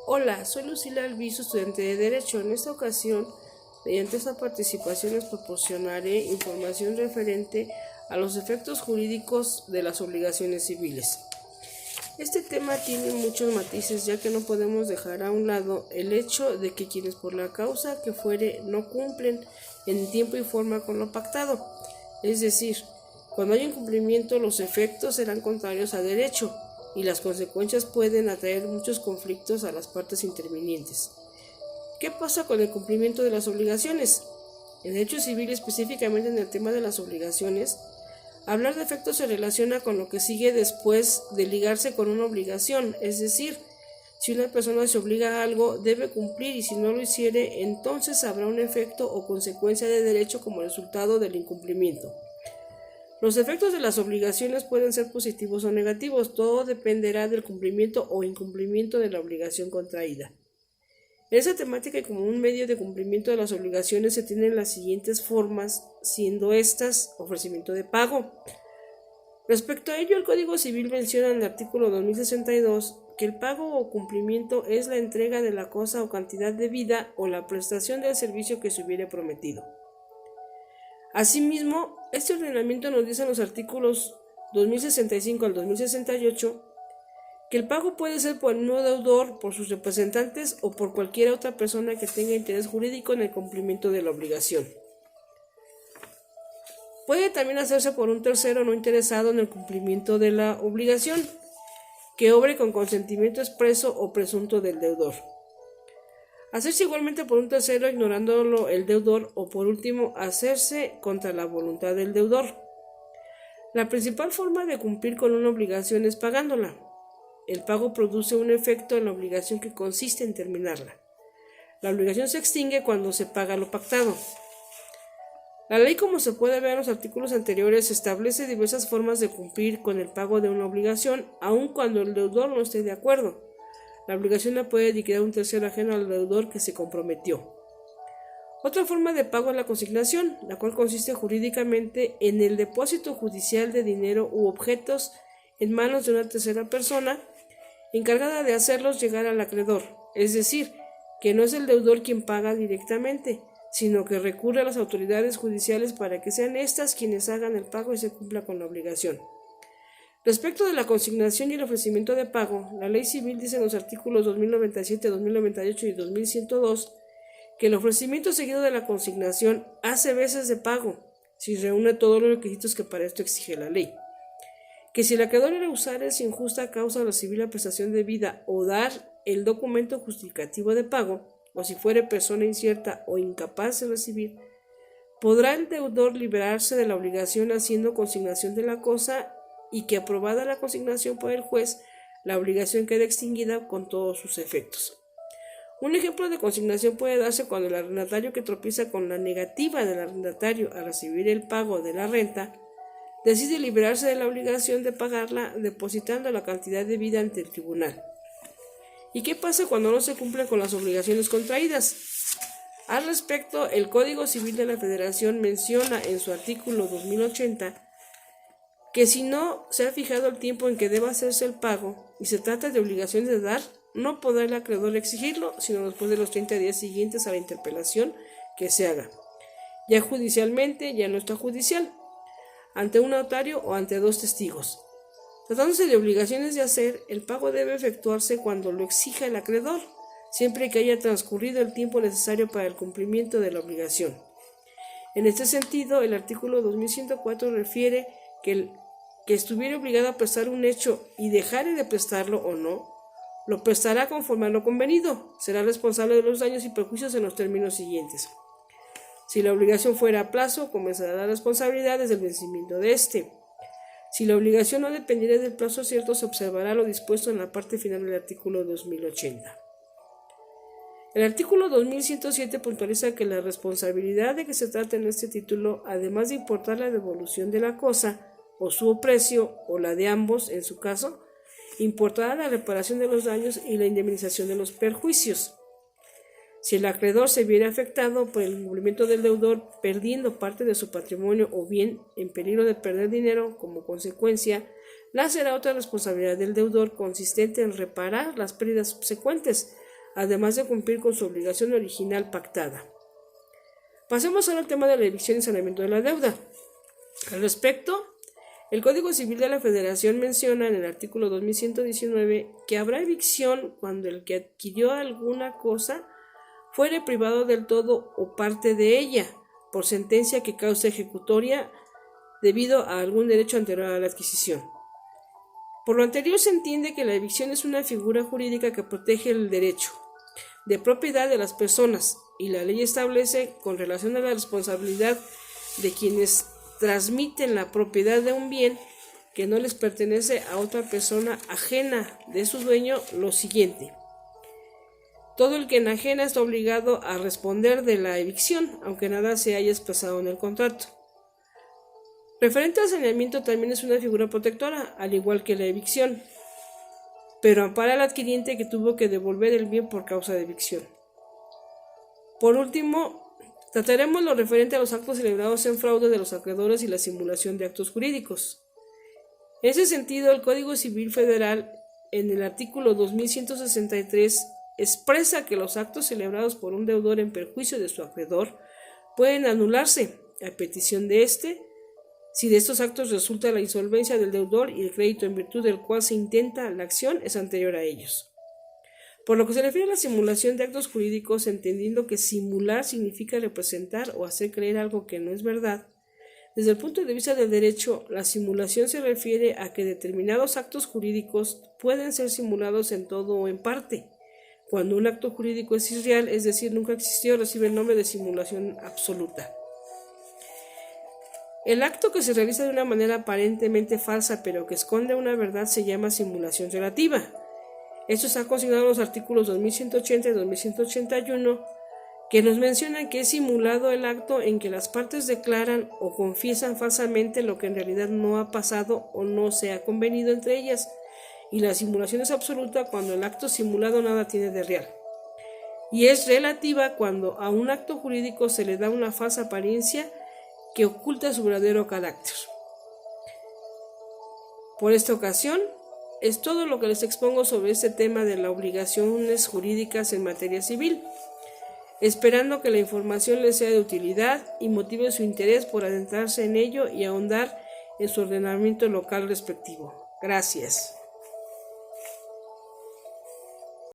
Hola, soy Lucila Alviso, estudiante de Derecho. En esta ocasión, mediante esta participación, les proporcionaré información referente a los efectos jurídicos de las obligaciones civiles. Este tema tiene muchos matices, ya que no podemos dejar a un lado el hecho de que quienes por la causa que fuere no cumplen en tiempo y forma con lo pactado. Es decir, cuando hay incumplimiento, los efectos serán contrarios a derecho y las consecuencias pueden atraer muchos conflictos a las partes intervinientes. ¿Qué pasa con el cumplimiento de las obligaciones? En derecho civil, específicamente en el tema de las obligaciones, hablar de efectos se relaciona con lo que sigue después de ligarse con una obligación, es decir, si una persona se obliga a algo, debe cumplir y si no lo hiciere, entonces habrá un efecto o consecuencia de derecho como resultado del incumplimiento. Los efectos de las obligaciones pueden ser positivos o negativos, todo dependerá del cumplimiento o incumplimiento de la obligación contraída. En esta temática y como un medio de cumplimiento de las obligaciones se tienen las siguientes formas, siendo estas ofrecimiento de pago. Respecto a ello, el Código Civil menciona en el artículo 2062 que el pago o cumplimiento es la entrega de la cosa o cantidad debida o la prestación del servicio que se hubiere prometido. Asimismo, este ordenamiento nos dice en los artículos 2065 al 2068 que el pago puede ser por el mismo deudor, por sus representantes o por cualquier otra persona que tenga interés jurídico en el cumplimiento de la obligación. Puede también hacerse por un tercero no interesado en el cumplimiento de la obligación, que obre con consentimiento expreso o presunto del deudor. Hacerse igualmente por un tercero ignorándolo el deudor o por último hacerse contra la voluntad del deudor. La principal forma de cumplir con una obligación es pagándola. El pago produce un efecto en la obligación que consiste en terminarla. La obligación se extingue cuando se paga lo pactado. La ley, como se puede ver en los artículos anteriores, establece diversas formas de cumplir con el pago de una obligación, aun cuando el deudor no esté de acuerdo. La obligación la puede liquidar un tercero ajeno al deudor que se comprometió. Otra forma de pago es la consignación, la cual consiste jurídicamente en el depósito judicial de dinero u objetos en manos de una tercera persona encargada de hacerlos llegar al acreedor, es decir, que no es el deudor quien paga directamente, sino que recurre a las autoridades judiciales para que sean estas quienes hagan el pago y se cumpla con la obligación. Respecto de la consignación y el ofrecimiento de pago, la Ley Civil dice en los artículos 2097, 2098 y 2102 que el ofrecimiento seguido de la consignación hace veces de pago, si reúne todos los requisitos que para esto exige la ley. Que si el acreedor rehusare sin justa causa recibir la prestación debida o dar el documento justificativo de pago, o si fuere persona incierta o incapaz de recibir, podrá el deudor liberarse de la obligación haciendo consignación de la cosa y que aprobada la consignación por el juez, la obligación queda extinguida con todos sus efectos. Un ejemplo de consignación puede darse cuando el arrendatario que tropieza con la negativa del arrendatario a recibir el pago de la renta decide liberarse de la obligación de pagarla depositando la cantidad debida ante el tribunal. ¿Y qué pasa cuando no se cumplen con las obligaciones contraídas? Al respecto, el Código Civil de la Federación menciona en su artículo 2080 que si no se ha fijado el tiempo en que deba hacerse el pago y se trata de obligaciones de dar, no podrá el acreedor exigirlo, sino después de los 30 días siguientes a la interpelación que se haga, ya judicialmente, ya no extrajudicial, ante un notario o ante dos testigos. Tratándose de obligaciones de hacer, el pago debe efectuarse cuando lo exija el acreedor, siempre que haya transcurrido el tiempo necesario para el cumplimiento de la obligación. En este sentido, el artículo 2104 refiere que el que estuviere obligado a prestar un hecho y dejare de prestarlo o no, lo prestará conforme a lo convenido, será responsable de los daños y perjuicios en los términos siguientes. Si la obligación fuera a plazo, comenzará la responsabilidad desde el vencimiento de éste. Si la obligación no dependiera del plazo cierto, se observará lo dispuesto en la parte final del artículo 2080. El artículo 2107 puntualiza que la responsabilidad de que se trata en este título, además de importar la devolución de la cosa, o su precio, o la de ambos, en su caso, importará la reparación de los daños y la indemnización de los perjuicios. Si el acreedor se viera afectado por el incumplimiento del deudor, perdiendo parte de su patrimonio o bien en peligro de perder dinero como consecuencia, nacerá otra responsabilidad del deudor consistente en reparar las pérdidas subsecuentes, además de cumplir con su obligación original pactada. Pasemos ahora al tema de la evicción y saneamiento de la deuda. Al respecto, el Código Civil de la Federación menciona en el artículo 2119 que habrá evicción cuando el que adquirió alguna cosa fuere privado del todo o parte de ella por sentencia que cause ejecutoria debido a algún derecho anterior a la adquisición. Por lo anterior se entiende que la evicción es una figura jurídica que protege el derecho de propiedad de las personas y la ley establece con relación a la responsabilidad de quienes transmiten la propiedad de un bien que no les pertenece a otra persona ajena de su dueño lo siguiente: todo el que enajena está obligado a responder de la evicción, aunque nada se haya expresado en el contrato. Referente al saneamiento también es una figura protectora, al igual que la evicción, pero ampara al adquiriente que tuvo que devolver el bien por causa de evicción. Por último, trataremos lo referente a los actos celebrados en fraude de los acreedores y la simulación de actos jurídicos. En ese sentido, el Código Civil Federal, en el artículo 2163, expresa que los actos celebrados por un deudor en perjuicio de su acreedor pueden anularse, a petición de éste, si de estos actos resulta la insolvencia del deudor y el crédito en virtud del cual se intenta la acción es anterior a ellos. Por lo que se refiere a la simulación de actos jurídicos, entendiendo que simular significa representar o hacer creer algo que no es verdad, desde el punto de vista del derecho, la simulación se refiere a que determinados actos jurídicos pueden ser simulados en todo o en parte. Cuando un acto jurídico es irreal, es decir, nunca existió, recibe el nombre de simulación absoluta. El acto que se realiza de una manera aparentemente falsa pero que esconde una verdad se llama simulación relativa. Esto está consignado en los artículos 2180 y 2181 que nos mencionan que es simulado el acto en que las partes declaran o confiesan falsamente lo que en realidad no ha pasado o no se ha convenido entre ellas, y la simulación es absoluta cuando el acto simulado nada tiene de real, y es relativa cuando a un acto jurídico se le da una falsa apariencia que oculta su verdadero carácter. Por esta ocasión, es todo lo que les expongo sobre este tema de las obligaciones jurídicas en materia civil, esperando que la información les sea de utilidad y motive su interés por adentrarse en ello y ahondar en su ordenamiento local respectivo. Gracias.